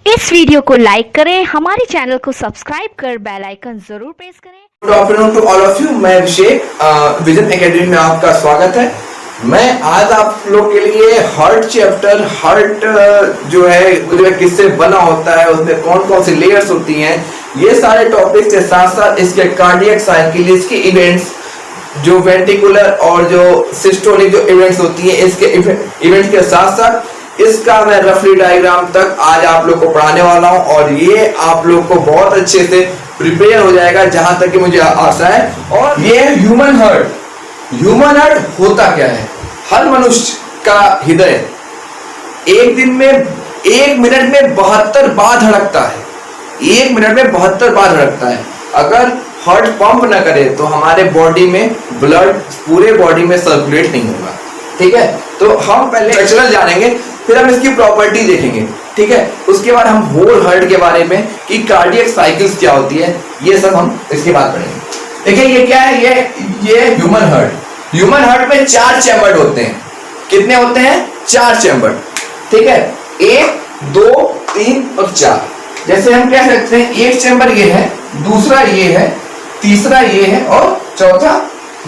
इस वीडियो को लाइक करें, हमारे चैनल को सब्सक्राइब कर बेल आइकन जरूर प्रेस करें। Good afternoon to all of you. मैं अभिषेक, विजन एकेडमी में आपका स्वागत है। मैं आज आप लोग के लिए हार्ट चैप्टर, हार्ट जो है किससे बना होता है, उसमें कौन कौन सी लेयर्स होती हैं, ये सारे टॉपिक्स के साथ साथ इसके कार्डियक साइकिल, इसके इवेंट्स, जो वेंटिकुलर और जो सिस्टोलिक जो इवेंट्स होती हैं, इसके इवेंट्स के साथ साथ इसका मैं रफली डायग्राम तक आज आप लोग को पढ़ाने वाला हूं और ये आप लोग को बहुत अच्छे से प्रिपेयर हो जाएगा जहां तक कि मुझे आशा है। और ये ह्यूमन हार्ट, ह्यूमन हार्ट होता क्या है? हर मनुष्य का हृदय एक दिन में 1 मिनट में 72 बार धड़कता है। 1 मिनट में 72 बार धड़कता है। अगर हार्ट पंप ना करे तो हमारे बॉडी में ब्लड पूरे बॉडी में सर्कुलेट नहीं होगा। ठीक है, तो हम पहले स्ट्रक्चरल जानेंगे, फिर हम इसकी प्रॉपर्टी देखेंगे। ठीक है, उसके बाद हम होल हार्ट के बारे में कि कार्डियक साइकिल्स क्या होती है, ये सब हम इसके बाद पढ़ेंगे। देखिए ये क्या है, ये ह्यूमन हार्ट। ह्यूमन हार्ट में 4 चैम्बर होते हैं। कितने होते हैं? 4 चैम्बर। ठीक है, 1, 2, 3 और 4। जैसे हम कह सकते हैं एक चैम्बर ये है, दूसरा ये है, तीसरा ये है और चौथा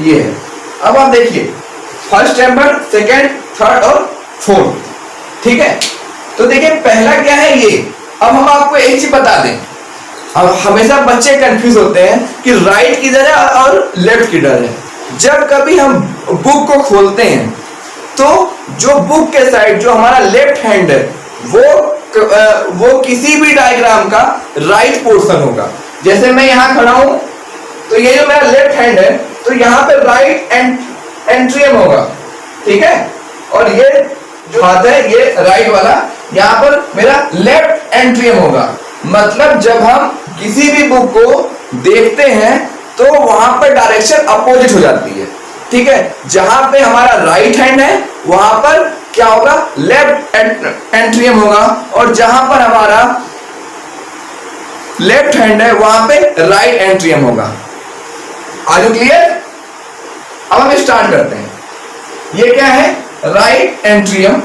ये है। अब आप देखिए फर्स्ट चैम्बर, सेकेंड, थर्ड और फोर्थ। ठीक है, तो देखिए पहला क्या है ये। अब हम आपको एक चीज बता दें, अब हमेशा बच्चे कंफ्यूज होते हैं कि राइट किधर है और लेफ्ट किधर है। जब कभी हम बुक को खोलते हैं तो जो बुक के साइड जो हमारा लेफ्ट हैंड है वो किसी भी डायग्राम का राइट पोर्शन होगा। जैसे मैं यहां खड़ा हूं तो ये जो मेरा लेफ्ट हैंड है तो यहां पे राइट एंट्रियम होगा। ठीक है, और ये जो हाथ है ये राइट वाला, यहां पर मेरा लेफ्ट एंट्रियम होगा। मतलब जब हम किसी भी बुक को देखते हैं तो वहां पर डायरेक्शन अपोजिट हो जाती है। ठीक है, जहां पे हमारा राइट हैंड है वहां पर क्या होगा? लेफ्ट एंट्रियम होगा, और जहां पर हमारा लेफ्ट हैंड है वहां पे राइट एंट्रियम होगा। Are you clear? अब हम स्टार्ट करते हैं। ये क्या है? राइट एंट्रियम,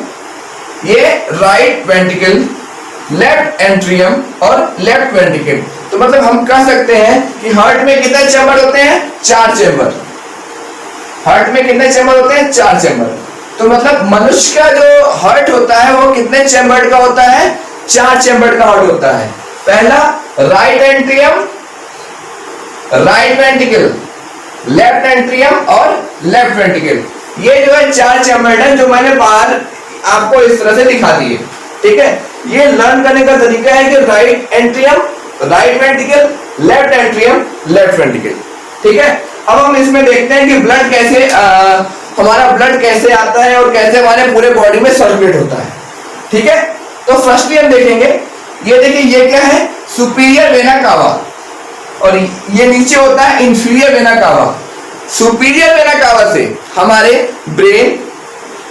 ये राइट वेंट्रिकल, लेफ्ट एंट्रियम और लेफ्ट वेंट्रिकल। तो मतलब हम कह सकते हैं कि हार्ट में कितने चैम्बर होते हैं? 4 चैम्बर। हार्ट में कितने चैम्बर होते हैं? 4 चैम्बर। तो मतलब मनुष्य का जो हार्ट होता है वो कितने चैम्बर का होता है? 4 चैम्बर का हार्ट होता है। पहला right atrium, right ventricle, left एंट्रियम और लेफ्ट वेंट्रिकल। ये जो है 4 चैम्बर है जो मैंने बाहर आपको इस तरह से दिखा दिए। ठीक है, ये लर्न करने का तरीका है कि right atrium, right ventricle, left atrium, left ventricle. ठीक है, अब हम इसमें देखते हैं कि ब्लड कैसे हमारा ब्लड कैसे आता है और कैसे हमारे पूरे बॉडी में सर्कुलेट होता है। ठीक है, तो फर्स्टली हम देखेंगे, ये देखिए ये क्या है? सुपीरियर वेना कावा, और ये नीचे होता है inferior vena cava. Superior vena cava से हमारे ब्रेन,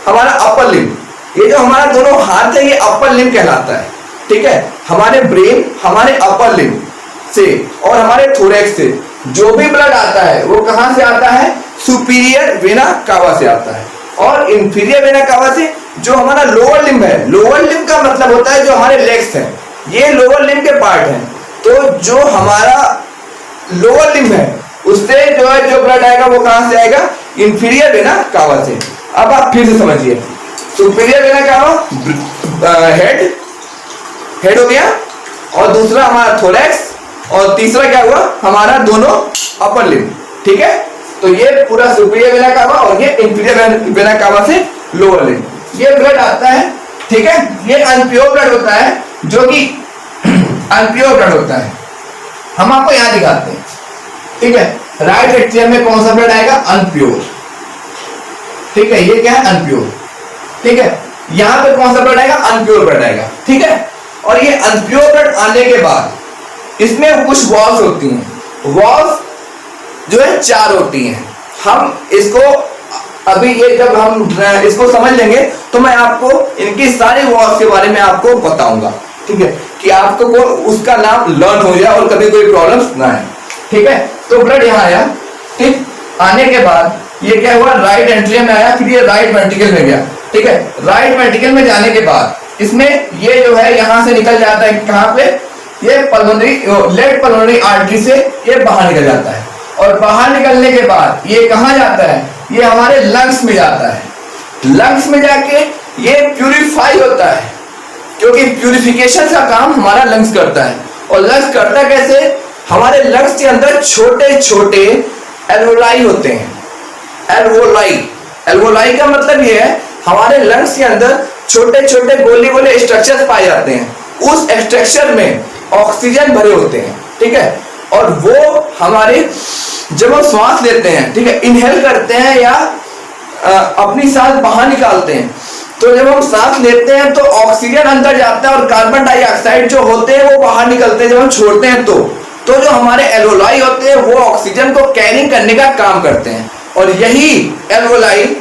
हमारा अपर लिम्ब, ये जो हमारा दोनों हाथ है ये अपर लिम्ब कहलाता है। ठीक है, हमारे ब्रेन, हमारे अपर लिम्ब से और हमारे थोरैक्स से जो भी ब्लड आता है वो कहां से आता है? सुपीरियर वेना कावा से आता है। और इंफीरियर वेना कावा से जो हमारा लोअर लिम्ब है, लोअर लिम्ब का मतलब होता है जो हमारे लेग्स हैं, ये लोअर लिम्ब के पार्ट हैं। तो जो हमारा लोअर लिम्ब है उससे जो है जो ब्लड आएगा वो कहां से आएगा? इंफीरियर वेना कावा से। अब आप फिर से समझिए, सुपीरियर वेना कावा हेड हो गया, और दूसरा हमारा थोरैक्स, और तीसरा क्या हुआ? हमारा दोनों अपर लिम्ब। ठीक है, तो ये पूरा सुपीरियर वेना कावा और ये इंफीरियर वेना कावा से लोअर लिम्ब। ये ब्लड आता है। ठीक है, ये अनप्योर ब्लड होता है, जो कि अनप्योर ब्लड होता है। हम आपको यहां दिखाते हैं। ठीक है, राइट एट्रियम में कौन सा ब्लड आएगा? अनप्योर। ठीक है, ये क्या है? अनप्योर। ठीक है, यहां पे कौन सा ब्लड आएगा? अनप्योर ब्लड आएगा। ठीक है, और ये अनप्योर ब्लड आने के बाद इसमें कुछ वॉल्स होती हैं। वॉल्स जो है 4 होती हैं। हम इसको अभी ये जब हम इसको समझ लेंगे तो मैं आपको इनकी सारी वॉल्स के बारे में आपको बताऊंगा। ठीक है, कि आपको उसका नाम लर्न हो जाए और कभी कोई प्रॉब्लम्स ना आए। ठीक है, तो ब्लड यहाँ आया। ठीक, आने के बाद ये क्या हुआ? राइट एंट्रियम में आया, फिर ये राइट वेंट्रिकल में गया। ठीक है, राइट वेंट्रिकल में जाने के बाद इसमें ये जो है यहां से निकल जाता है, कहां पे, ये पल्मोनरी, लेफ्ट पल्मोनरी आर्टरी से ये बाहर निकल जाता है, और बाहर निकलने के बाद ये कहां जाता है, ये हमारे लंग्स में जाता है। लंग्स में जाके ये प्यूरिफाई होता है, क्योंकि प्यूरिफिकेशन का काम हमारा लंग्स करता है। और लंग्स करता कैसे, हमारे लंग्स के अंदर छोटे छोटे एल्वोलाई होते हैं। एल्वोलाई, एल्वोलाई का मतलब ये है हमारे लंग्स के अंदर छोटे छोटे गोले गोले स्ट्रक्चर्स पाए जाते हैं। उस स्ट्रक्चर में ऑक्सीजन भरे होते हैं, ठीक है, और वो हमारे जब हम श्वास लेते हैं, ठीक है, इनहेल करते हैं या अपनी सांस बाहर निकालते हैं, तो जब हम सांस लेते हैं तो ऑक्सीजन अंदर जाता है और कार्बन डाइऑक्साइड जो होते हैं वो बाहर निकलते हैं जब हम छोड़ते हैं। तो जो हमारे एल्वोलाई होते हैं वो ऑक्सीजन को कैरी करने का काम करते हैं, और यही एल्वोलाई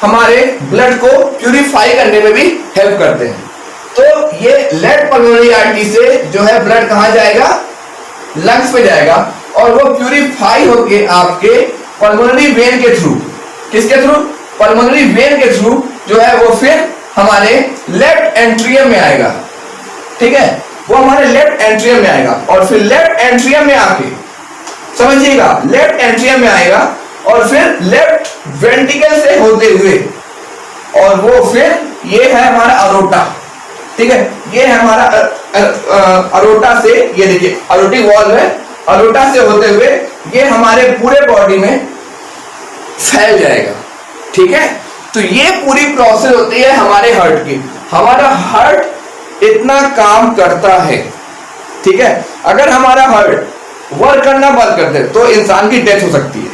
हमारे ब्लड को प्यूरिफाई करने में भी हेल्प करते हैं। तो ये लेफ्ट पल्मोनरी आर्टरी से जो है ब्लड कहां जाएगा, लंग्स पे जाएगा, और वो प्यूरिफाई होके आपके पल्मोनरी वेन के थ्रू, किसके थ्रू, पल्मोनरी वेन के थ्रू जो है वो फिर हमारे लेफ्ट एंट्रियम में आएगा, ठीक है, वो हमारे लेफ्ट एंट्रियम में आएगा, और फिर लेफ्ट एंट्रियम में आके, समझिएगा, लेफ्ट एंट्रियम में आएगा और फिर लेफ्ट वेंट्रिकल से होते हुए, और वो फिर ये है हमारा अरोटा, ठीक है, ये है हमारा अरोटा से, ये देखिए अरोटिक वॉल्व है, अरोटा से होते हुए ये हमारे पूरे बॉडी में फैल जाएगा, ठीक है। तो ये पूरी प्रोसेस होती है हमारे हार्ट की। हमारा हार्ट इतना काम करता है, ठीक है। अगर हमारा हार्ट वर्क करना बंद कर दे तो इंसान की डेथ हो सकती है,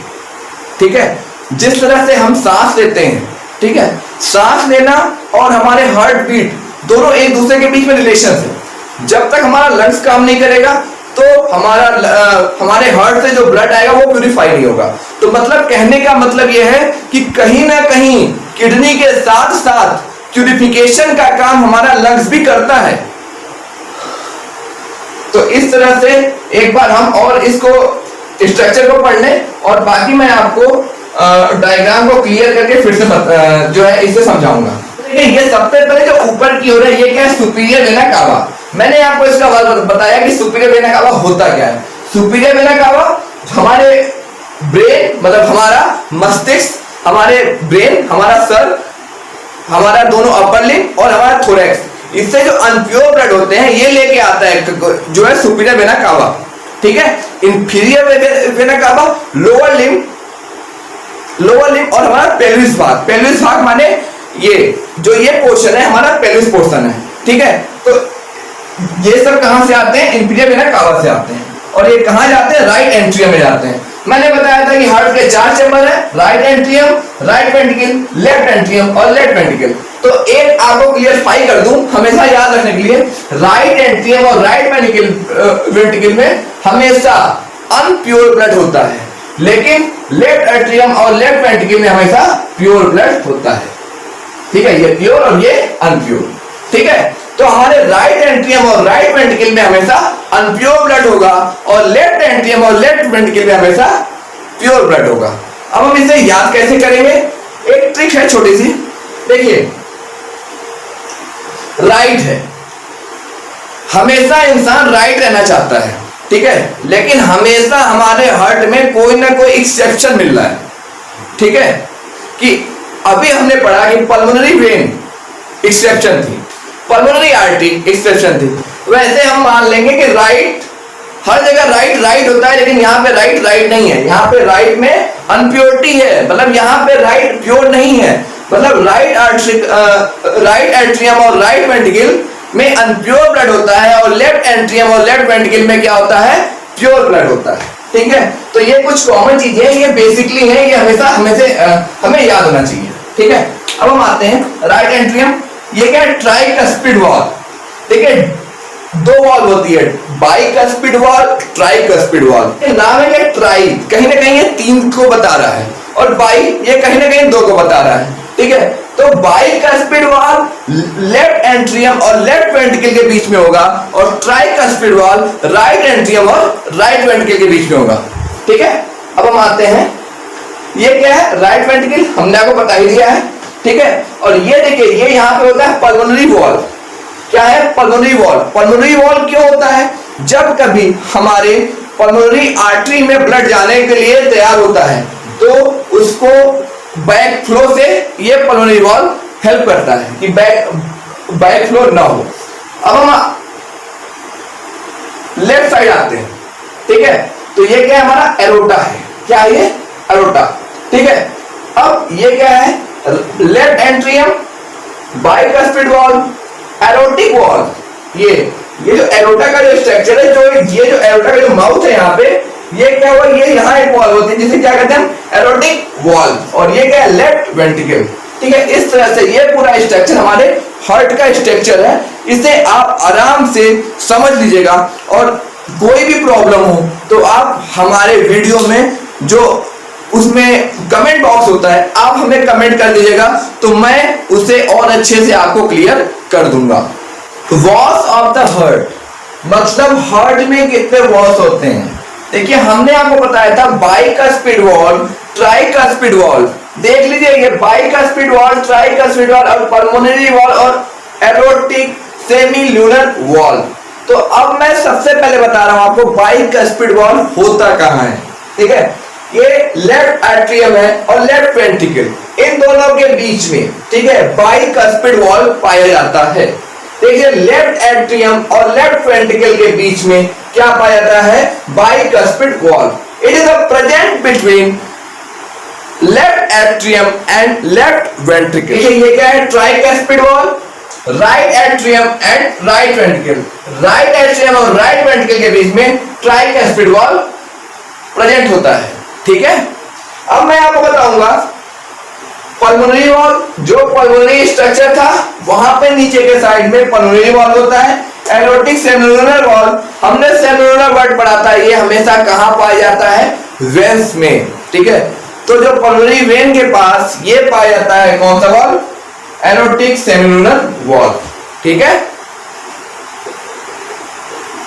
ठीक है। जिस तरह से हम सांस लेते हैं, ठीक है, सांस लेना और हमारे हार्ट बीट दोनों एक दूसरे के बीच में रिलेशन है। जब तक हमारा लंग्स काम नहीं करेगा तो हमारे हार्ट से जो ब्लड आएगा वो प्यूरिफाई नहीं होगा। तो मतलब कहने का मतलब यह है कि कहीं ना कहीं किडनी के साथ साथ प्यूरिफिकेशन का काम हमारा लंग्स भी करता है। तो इस तरह से एक बार हम और इसको स्ट्रक्चर को पढ़ लें, और बाकी मैं आपको डायग्राम को क्लियर करके फिर से जो है इसे समझाऊंगा। देखिए ये सबसे पहले जो ऊपर की हो रहा है ये क्या है, सुपीरियर वेना कावा। मैंने आपको इसका बताया कि सुपीरियर वेना कावा होता क्या है। सुपीरियर वेना कावा हमारे ब्रेन, मतलब हमारा मस्तिष्क, हमारे ब्रेन, हमारा सर, हमारा दोनों अपर लिम्ब और हमारा थोरैक्स, इससे जो अनप्योर ब्लड होते हैं ये लेके आता है जो है सुपीरियर वेना कावा, ठीक है। Inferior vena cava lower limb और हमारा पेल्विस भाग। पेल्विस भाग माने ये जो ये पोर्शन है हमारा पेल्विस पोर्शन है, ठीक है। तो ये सब कहां से आते हैं, इंफीरियर वेना कावा से आते हैं, और ये कहां जाते हैं, राइट एंट्रियम में जाते हैं। मैंने बताया था कि हार्ट के 4 चैम्बर है, right atrium, right ventricle, left एंट्रियम और लेफ्ट वेंट्रिकल। तो एक आपको क्लियरफाई कर दूं हमेशा याद रखने के लिए, राइट एंट्रियम और राइट वेंट्रिकल में हमेशा अनप्योर ब्लड होता है, लेकिन लेफ्ट एंट्रियम और लेफ्ट वेंट्रिकल में हमेशा प्योर ब्लड होता है, ठीक है। ये प्योर और ये अनप्योर, ठीक है। तो हमारे राइट एंट्रियम और राइट वेंट्रिकल में हमेशा अनप्योर ब्लड होगा, और लेफ्ट एंट्रियम और लेफ्ट वेंट्रिकल में हमेशा प्योर ब्लड होगा। अब हम इसे याद कैसे करेंगे, एक ट्रिक है छोटी सी। देखिए राइट है, हमेशा इंसान राइट रहना चाहता है, ठीक है, लेकिन हमेशा हमारे हार्ट में कोई ना कोई एक्सेप्शन मिल रहा है, ठीक है। कि अभी हमने पढ़ा कि पल्मोनरी वेन एक्सेप्शन थी, पल्मोनरी आर्टरी एक्सेप्शन थी, वैसे हम मान लेंगे कि राइट, हर जगह राइट होता है, लेकिन यहाँ पे राइट नहीं है, यहाँ पे राइट में अनप्योरिटी है, मतलब यहाँ पे राइट प्योर नहीं है, मतलब राइट एंट्रियम और राइट वेंट्रिकल में अनप्योर ब्लड होता है, और लेफ्ट एंट्रियम और लेफ्ट वेंट्रिकल में क्या होता है, प्योर ब्लड होता है, ठीक है। तो ये कुछ कॉमन चीजें हैं, ये बेसिकली है, ये हमेशा हमें याद होना चाहिए, ठीक है। अब हम आते हैं राइट एंट्रियम, ये क्या है, ट्राइकस्पिड वॉल्व। देखिए 2 वॉल्व होती है, बाइकस्पिड वॉल्व, ट्राइकस्पिड वॉल्व। नाम है क्या, ट्राई कहीं ना कहीं ये 3 को बता रहा है, और बाई ये कहीं ना कहीं 2 को बता रहा है, ठीक है। तो बाइकस्पिड वॉल्व लेफ्ट एंट्रियम और लेफ्ट वेंट्रिकल के बीच में होगा, और ट्राइकस्पिड वॉल्व राइट एंट्रियम और राइट वेंट्रिकल के बीच में होगा, ठीक है। अब हम आते हैं, ये क्या है, राइट वेंट्रिकल, हमने आपको बता ही दिया है, ठीक है। और ये देखिए ये यहाँ पे होता है पल्मोनरी वॉल्व, क्या है, पल्मोनरी वॉल। पल्मोनरी वॉल क्यों होता है, जब कभी हमारे पल्मोनरी आर्टरी में ब्लड जाने के लिए तैयार होता है तो उसको बैक फ्लो से ये पल्मोनरी वॉल हेल्प करता है कि बैक फ्लो ना हो। अब हम लेफ्ट साइड आते हैं, ठीक है। तो ये क्या है, हमारा एरोटा है। क्या है ये, एरोटा, ठीक है। अब ये क्या है, left atrium, bicuspid valve, aortic valve. ये जो एरोटा का जो स्ट्रक्चर है, ये जो एरोटा का जो माउथ है यहाँ पे, ये क्या हुआ, ये यहाँ एक वॉल होती है जिसे क्या कहते हैं, एरोटिक वॉल। और ये क्या है, लेफ्ट वेंट्रिकल, ठीक है। इस तरह से ये पूरा स्ट्रक्चर हमारे हार्ट का स्ट्रक्चर है। इसे आप आराम से समझ लीजिएगा और कोई भी प्रॉब्लम हो तो आप हमारे वीडियो में जो उसमें कमेंट बॉक्स होता है, आप हमें कमेंट कर दीजिएगा तो मैं उसे और अच्छे से आपको क्लियर कर दूंगा। वॉल्स ऑफ द हार्ट, मतलब हार्ट में कितने वॉल्स होते हैं। देखिए हमने आपको बताया था बाइकस्पिड वॉल, ट्राइकस्पिड वॉल। देख लीजिए ये बाइकस्पिड वॉल, ट्राइकस्पिड वॉल और पल्मोनरी वॉल और एरोटिक सेमील्यूनर वॉल। तो अब मैं सबसे पहले बता रहा हूं आपको बाइकस्पिड वॉल होता कहां है, ठीक है। ये लेफ्ट एट्रियम है और लेफ्ट वेंट्रिकल, इन दोनों के बीच में, ठीक है, बाइकस्पिड वॉल पाया जाता है। देखिए लेफ्ट एट्रियम और लेफ्ट वेंट्रिकल के बीच में क्या पाया जाता है, bicuspid valve. It is present between left atrium and left ventricle. ये क्या है, tricuspid wall, right atrium and right ventricle. Right atrium और राइट वेंट्रिकल के बीच में ट्राइकस्पिड वॉल प्रेजेंट होता है, ठीक है। अब मैं आपको बताऊंगा पल्मोनरी वॉल, जो पल्मोनरी स्ट्रक्चर था वहां पे नीचे के साइड में पल्मोनरी वॉल होता है। एरोटिक सेमिल्यूनर वॉल, हमने सेमिल्यूनर वर्ड पढ़ा था, ये हमेशा कहां पाया जाता है, वेन्स में, ठीक है। तो जो पल्मोनरी वेन के पास ये पाया जाता है कौन सा वॉल, एरोटिक सेमिल्यूनर वॉल, ठीक है।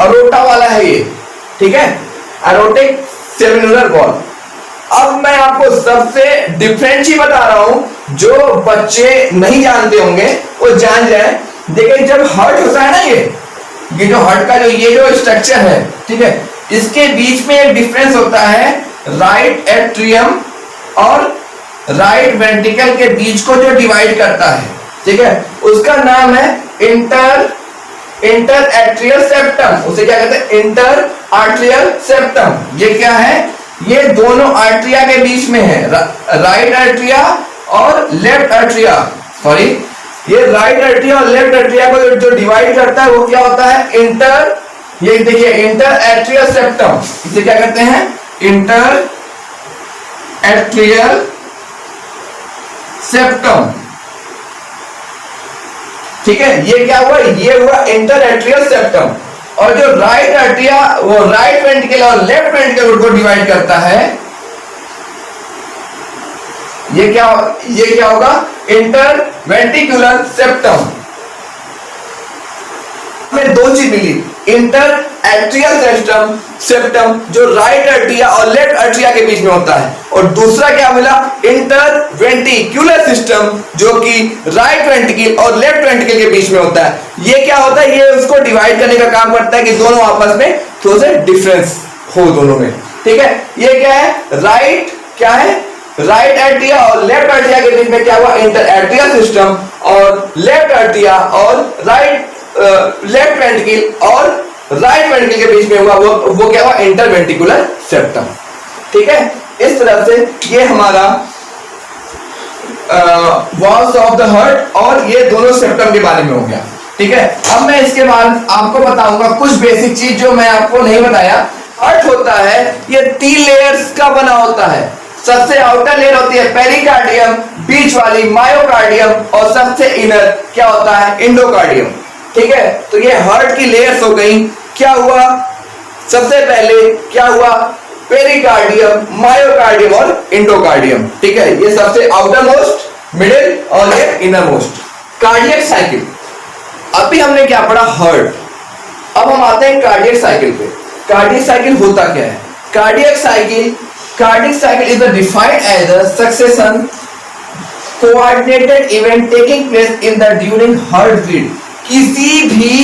अरोटा वाला है ये, ठीक है, एरोटिक सेमिल्यूनर वॉल। अब मैं आपको सबसे डिफरेंट ही बता रहा हूं जो बच्चे नहीं जानते होंगे वो जान जाए। देखिए जब हार्ट होता है ना, ये जो हार्ट का ये जो स्ट्रक्चर है, ठीक है, इसके बीच में एक डिफरेंस होता है राइट एट्रियम और राइट वेंट्रिकल के बीच को जो डिवाइड करता है, ठीक है, उसका नाम है इंटर एट्रियल सेप्टम। उसे क्या कहते हैं, इंटर आर्ट्रियल सेप्टम। ये क्या है, ये दोनों आर्ट्रिया के बीच में है, राइट आर्ट्रिया और लेफ्ट आर्ट्रिया, सॉरी, ये राइट आर्ट्रिया और लेफ्ट आर्ट्रिया को जो डिवाइड करता है वो क्या होता है, ये देखिए इंटर एट्रियल सेप्टम। इसे क्या कहते हैं, इंटर एट्रियल सेप्टम, ठीक है। ये क्या हुआ, ये हुआ इंटर एट्रियल सेप्टम। और जो राइट आर्ट्रिया वो राइट वेंट्रिकल और लेफ्ट वेंट्रिकल को डिवाइड करता है, ये क्या होगा, इंटर वेंट्रिकुलर सेप्टम। में दो चीज मिली, इंटर एट्रियल सेप्टम जो राइट आर्ट्रिया और लेफ्ट आर्ट्रिया के बीच में होता है, और दूसरा क्या मिला, इंटर वेंट्रिकुलर सिस्टम जो कि राइट वेंट्रिकल और लेफ्ट वेंट्रिकल के बीच में होता है। ये क्या होता है, ये उसको डिवाइड करने का काम करता है कि दोनों आपस में थोड़ा सा डिफरेंस हो दोनों में, ठीक है। ये क्या है, राइट आर्ट्रिया और लेफ्ट आर्ट्रिया के बीच में क्या हुआ, इंटर एट्रियल सिस्टम, और लेफ्ट आर्ट्रिया और लेफ्ट वेंट्रिकल और राइट वेंट्रिकल के बीच में हुआ वो क्या हुआ, इंटर वेंट्रिकुलर सेप्टम, ठीक है। इस तरह से ये हमारा वॉल्स ऑफ द हार्ट और ये दोनों सेप्टम के बारे में हो गया, ठीक है। अब मैं इसके बाद आपको बताऊंगा कुछ बेसिक चीज जो मैं आपको नहीं बताया। हार्ट होता है ये 3 लेयर्स का बना होता है। सबसे आउटर लेयर होती है पेरिकार्डियम, बीच वाली मायोकार्डियम, और सबसे इनर क्या होता है, इंडोकार्डियम, ठीक है। तो ये हार्ट की लेयर्स हो गई। क्या हुआ, सबसे पहले क्या हुआ, पेरिकार्डियम, मायोकार्डियम और इंडोकार्डियम, ठीक है। ये सबसे आउटर मोस्ट, मिडिल और ये इनर मोस्ट। कार्डियक साइकिल, अभी हमने क्या पढ़ा, हार्ट। अब हम आते हैं कार्डियक साइकिल पे। कार्डियक साइकिल होता क्या है, cardiac cycle is defined as a succession coordinated event taking place in the during heart beat. किसी भी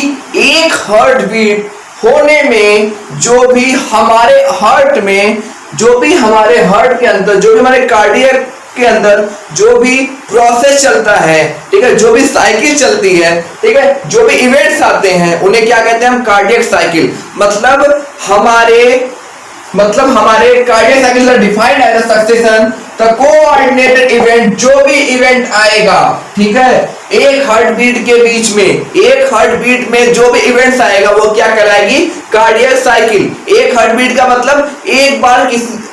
एक हार्ट बीट होने में जो भी हमारे हार्ट में, जो भी हमारे हार्ट के अंदर, जो भी हमारे कार्डियक के अंदर जो भी प्रोसेस चलता है, ठीक है, जो भी साइकिल चलती है, ठीक है, जो भी इवेंट्स आते हैं, उन्हें क्या कहते हैं हम? Cardiac cycle. मतलब हमारे cardiac cycle are defined as a succession the coordinated event. जो भी इवेंट आएगा, ठीक है, एक हार्ट बीट के बीच में, एक हार्ट बीट में जो भी इवेंट्स आएगा वो क्या कहलाएगी? Cardiac cycle. एक हार्ट बीट का मतलब एक बार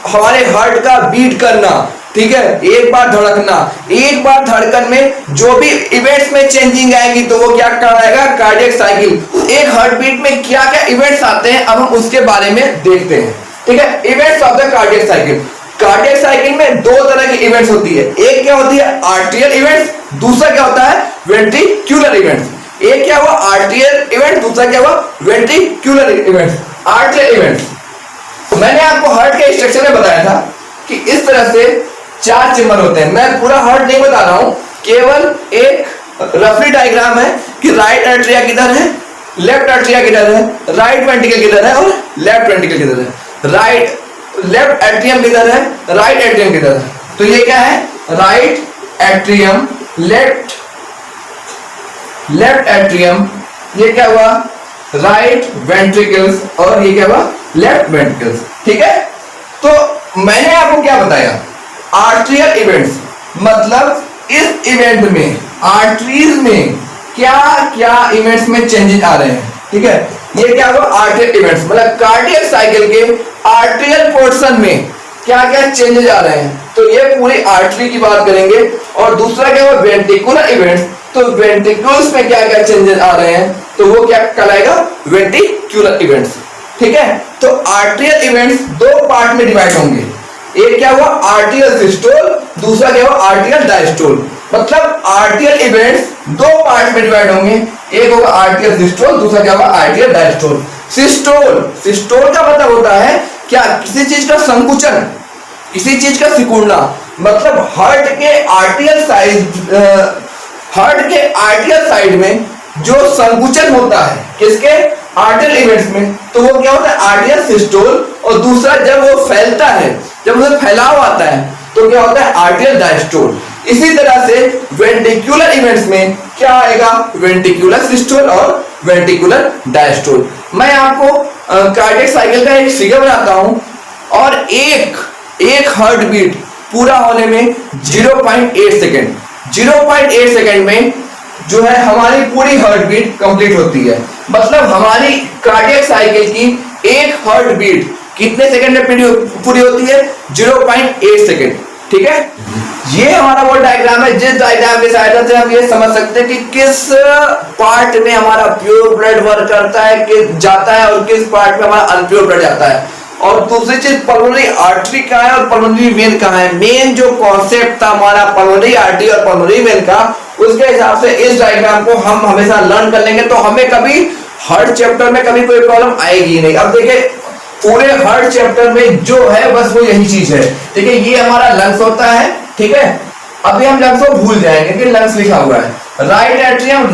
हमारे हार्ट का बीट करना, ठीक है, एक बार धड़कना। एक बार धड़कन में जो भी इवेंट्स में चेंजिंग आएगी तो वो क्या कहलाएगा? Cardiac cycle. एक हार्ट बीट में क्या क्या इवेंट्स आते हैं अब हम उसके बारे में देखते हैं, ठीक है। Events of the cardiac cycle. Cardiac cycle में दो तरह की इवेंट्स होती है। एक क्या होती है? Arterial events. दूसरा क्या होता है? Ventricular events. एक क्या हुआ? आर्टेरियल इवेंट, दूसरा क्या हुआ? Ventricular events. आर्टेरियल इवेंट्स मैंने आपको हार्ट के स्ट्रक्चर में बताया था कि इस तरह से 4 चेम्बर होते हैं। मैं पूरा हार्ट नहीं बता रहा हूं, केवल एक रफली डायग्राम है कि राइट आर्टरिया किधर है, लेफ्ट आर्टरिया किधर है, राइट वेंट्रिकल किधर है और लेफ्ट वेंट्रिकल किधर है, लेफ्ट एट्रियम किधर है, राइट एट्रियम किधर है। तो ये क्या है? राइट एट्रियम, लेफ्ट एट्रियम, ये क्या हुआ? राइट वेंट्रिकल्स, और ये क्या हुआ? लेफ्ट वेंट्रिकल्स, ठीक है। तो मैंने आपको क्या बताया? आर्टरियल इवेंट्स, मतलब इस इवेंट में, आर्टरीज में क्या क्या इवेंट्स में चेंजेस आ रहे हैं, ठीक है। ये क्या हुआ? आर्टरियल इवेंट्स, मतलब कार्डियक साइकिल के आर्टरियल पोर्शन में क्या क्या चेंजेस आ रहे हैं, तो ये पूरी आर्टरी की बात करेंगे। और दूसरा क्या हुआ? Ventricular events. तो वेंट्रिकल्स में क्या क्या चेंजेस आ रहे हैं तो वो क्या कहलाएगा? वेंट्रिकुलर इवेंट्स, ठीक है। तो आर्टरियल इवेंट्स दो पार्ट में डिवाइड होंगे। एक क्या हुआ? आर्टरियल सिस्टोल, दूसरा क्या हुआ? Arterial diastole. मतलब आर्टरियल इवेंट्स दो पार्ट में डिवाइड होंगे, एक होगा आर्टरियल सिस्टोल, दूसरा क्या होगा? Arterial diastole. सिस्टोल का मतलब होता है क्या? किसी चीज का संकुचन, किसी चीज का सिकुड़ना। मतलब हार्ट के आर्टरियल साइड में जो संकुचन होता है, किसके? आर्टरियल इवेंट्स में, तो वो क्या होता है? Arterial systole. और दूसरा जब वो फैलता है, जब उसमें फैलाव आता है तो क्या होता है? Arterial diastole. इसी तरह से वेंट्रिकुलर इवेंट्स में क्या आएगा? वेंट्रिकुलर सिस्टोल और वेंट्रिकुलर डायस्टोल। मैं आपको कार्डियक साइकिल का एक फिगर बनाता हूं, और एक हार्ट बीट पूरा होने में 0.8 सेकेंड, 0.8 सेकेंड में जो है हमारी पूरी हार्ट बीट कंप्लीट होती है। मतलब हमारी कार्डियक साइकिल की एक हार्ट बीट कितने सेकंड में पूरी होती है? 0.8 सेकंड, ठीक है। ये हमारा वो डायग्राम है जिस डायग्राम की सहायता से हम ये समझ सकते हैं कि किस पार्ट में हमारा प्योर ब्लड वर्क करता है, किस जाता है, और किस पार्ट में हमारा अनप्योर ब्लड जाता है। और दूसरी चीज पल्मोनरी आर्टरी कहाँ है और पल्मोनरी वेन कहाँ है। मेन जो कॉन्सेप्ट था हमारा पल्मोनरी आर्टरी और पल्मोनरी वेन का, उसके हिसाब से इस डायग्राम को हम हमेशा लर्न कर लेंगे, तो हमें कभी हार्ट चैप्टर में कभी कोई प्रॉब्लम आएगी नहीं। अब देखिए पूरे हार्ट चैप्टर में जो है बस वो यही चीज है, ठीक है। ये हमारा लंग्स होता है, ठीक है। अभी हम लंग्स को भूल जाएंगे कि लंग्स लिखा हुआ है। Right atrium,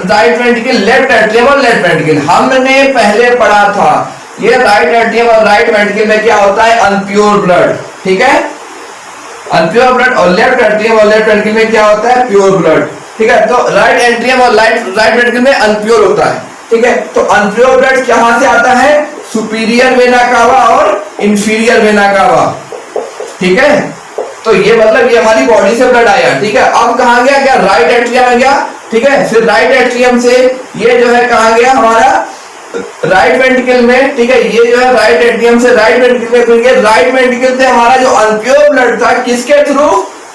right ventricle, left atrium और लेफ्ट वेंट्रिकल हमने पहले पढ़ा था। ये राइट एट्रियम और राइट वेंट्रिकल में क्या होता है? अनप्योर ब्लड, ठीक है, अनप्योर ब्लड। और लेफ्ट एट्रियम और लेफ्ट वेंट्रिकल में क्या होता है? प्योर ब्लड, ठीक है। तो राइट एट्रियम और राइट वेंट्रिकल में अनप्योर होता है, ठीक है। तो अनप्योर ब्लड कहां से आता है? सुपीरियर वेना कावा और इंफीरियर वेना कावा, ठीक है। तो ये मतलब ये हमारी बॉडी से ब्लड आया, ठीक है। अब कहां गया? क्या राइट एट्रियम में गया, ठीक है। फिर राइट एट्रियम से ये जो है कहां गया? हमारा राइट वेंट्रिकल में, ठीक है। ये जो है राइट एट्रियम से राइट वेंट्रिकल में फिर गया। राइट वेंट्रिकल से हमारा जो अनप्योर ब्लड था किसके थ्रू?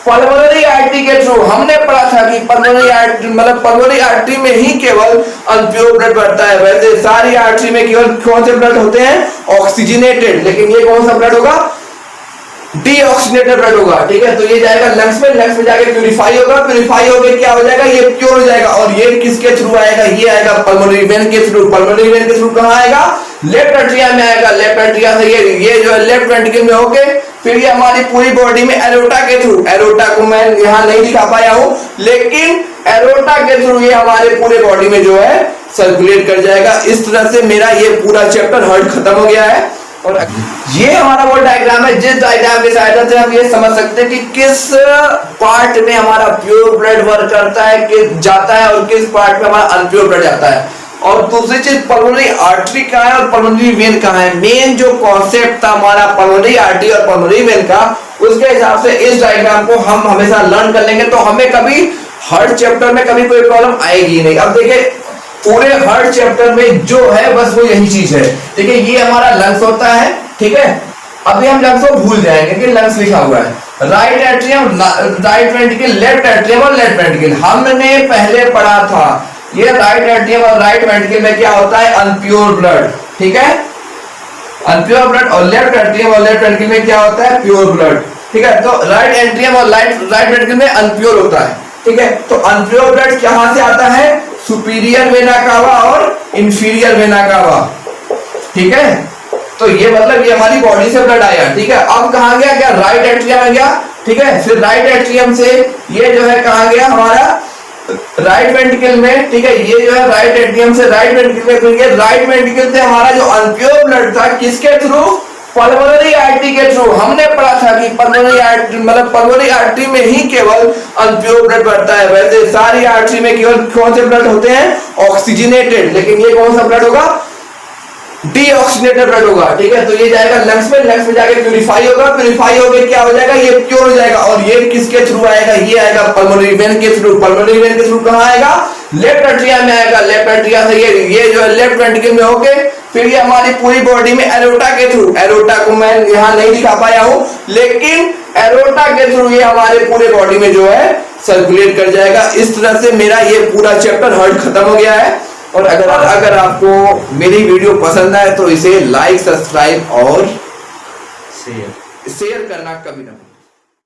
पल्मोनरी आर्टरी के थ्रू। हमने पढ़ा था कि पल्मोनरी आर्टरी मतलब पल्मोनरी आर्टरी में ही केवल अनप्योर ब्लड बढ़ता है। वैसे सारी आर्टरी में केवल कौन से ब्लड होते हैं? ऑक्सीजनेटेड। लेकिन ये कौन सा ब्लड होगा? डीऑक्सीजनेटेड ब्लड होगा, ठीक है। तो ये जाएगा लंग्स में जाके प्यूरिफाई होगा, प्यूरिफाई होकर क्या हो जाएगा? ये प्योर हो जाएगा। और ये किसके थ्रू आएगा? ये आएगा पल्मोनरी वेन के थ्रू। पल्मोनरी वेन के थ्रू कहां आएगा? लेफ्ट एट्रिया में आएगा। लेफ्ट एट्रिया से ये जो है लेफ्ट वेंट्रिकल में होके फिर ये हमारी पूरी बॉडी में एरोटा के थ्रू, एरोटा को मैं यहाँ नहीं दिखा पाया हूं, लेकिन एरोटा के थ्रू ये हमारे पूरे बॉडी में जो है सर्कुलेट कर जाएगा। इस तरह से मेरा ये पूरा चैप्टर हार्ट खत्म हो गया है। और ये हमारा वो डायग्राम है, जिस डायग्राम की सहायता से हम ये समझ सकते हैं कि किस पार्ट में हमारा प्योर ब्लड वर्क करता है, किस जाता है, और किस पार्ट में हमारा अनप्योर ब्लड जाता है। और दूसरी चीज पल्मोनरी आर्टरी कहाँ है और पल्मोनरी वेन कहाँ है। मेन जो कॉन्सेप्ट था हमारा पल्मोनरी आर्टरी और पल्मोनरी वेन का, उसके हिसाब से इस डायग्राम को हम हमेशा लर्न कर लेंगे, तो हमें कभी हर चैप्टर में कभी कोई प्रॉब्लम आएगी नहीं। अब देखिए पूरे हर चैप्टर में जो है बस वो यही चीज है। देखिए ये हमारा लंग्स होता है, ठीक है। अभी हम लंग्स को भूल जाएंगे कि लंग्स लिखा हुआ है। Right atrium, right ventricle, left atrium और लेफ्ट वेंट्रिकल हमने पहले पढ़ा था। ये राइट एट्रियम और राइट वेंट्रिकल में क्या होता है, अनप्योर ब्लड, ठीक है, अनप्योर ब्लड। और लेफ्ट एट्रियम और लेफ्ट वेंट्रिकल में क्या होता है, प्योर ब्लड, ठीक है। तो राइट एट्रियम और राइट वेंट्रिकल में अनप्योर होता है, ठीक है। तो अनप्योर ब्लड कहां से आता है, सुपीरियर वेना कावा और इंफीरियर वेना कावा, ठीक है। तो ये मतलब ये हमारी बॉडी से ब्लड आया, ठीक है। अब कहां गया, क्या राइट एट्रियम में गया, ठीक है। फिर राइट एट्रियम से ये जो है कहां गया, हमारा राइट वेंट्रिकल में, ठीक है। ये जो है राइट एट्रियम से राइट वेंट्रिकल में, फिर राइट वेंट्रिकल से हमारा जो अनप्योर ब्लड था किसके थ्रू, पल्मोनरी आर्टरी के थ्रू। हमने पढ़ा था कि पल्मोनरी आर्टरी मतलब पल्मोनरी आर्टरी में ही केवल अनप्योर ब्लड बढ़ता है। वैसे सारी आर्टरी में केवल कौन से ब्लड होते हैं, ऑक्सीजनेटेड, लेकिन ये कौन सा ब्लड होगा, डीऑक्सीजनेटेड ब्लड होगा, ठीक है। तो ये जाएगा लंग्स में, लंग्स में जाके प्यूरिफाई होगा, प्यूरिफाई होकर क्या हो जाएगा, ये प्योर हो जाएगा। और ये किसके थ्रू आएगा, ये आएगा पल्मोनरी वेन के थ्रू। पल्मोनरी वेन के थ्रू कहां आएगा, लेफ्ट एट्रियम में आएगा। लेफ्ट एट्रियम से ये जो है लेफ्ट वेंट्रिकल में होके फिर ये हमारी पूरी बॉडी में एरोटा के थ्रू, एरोटा को मैं यहाँ नहीं दिखा पाया हूं, लेकिन एरोटा के थ्रू ये हमारे पूरे बॉडी में जो है सर्कुलेट कर जाएगा। इस तरह से मेरा ये पूरा चैप्टर हार्ट खत्म हो गया है। और अगर आपको मेरी वीडियो पसंद आए तो इसे लाइक, सब्सक्राइब और शेयर करना कभी ना भूलें।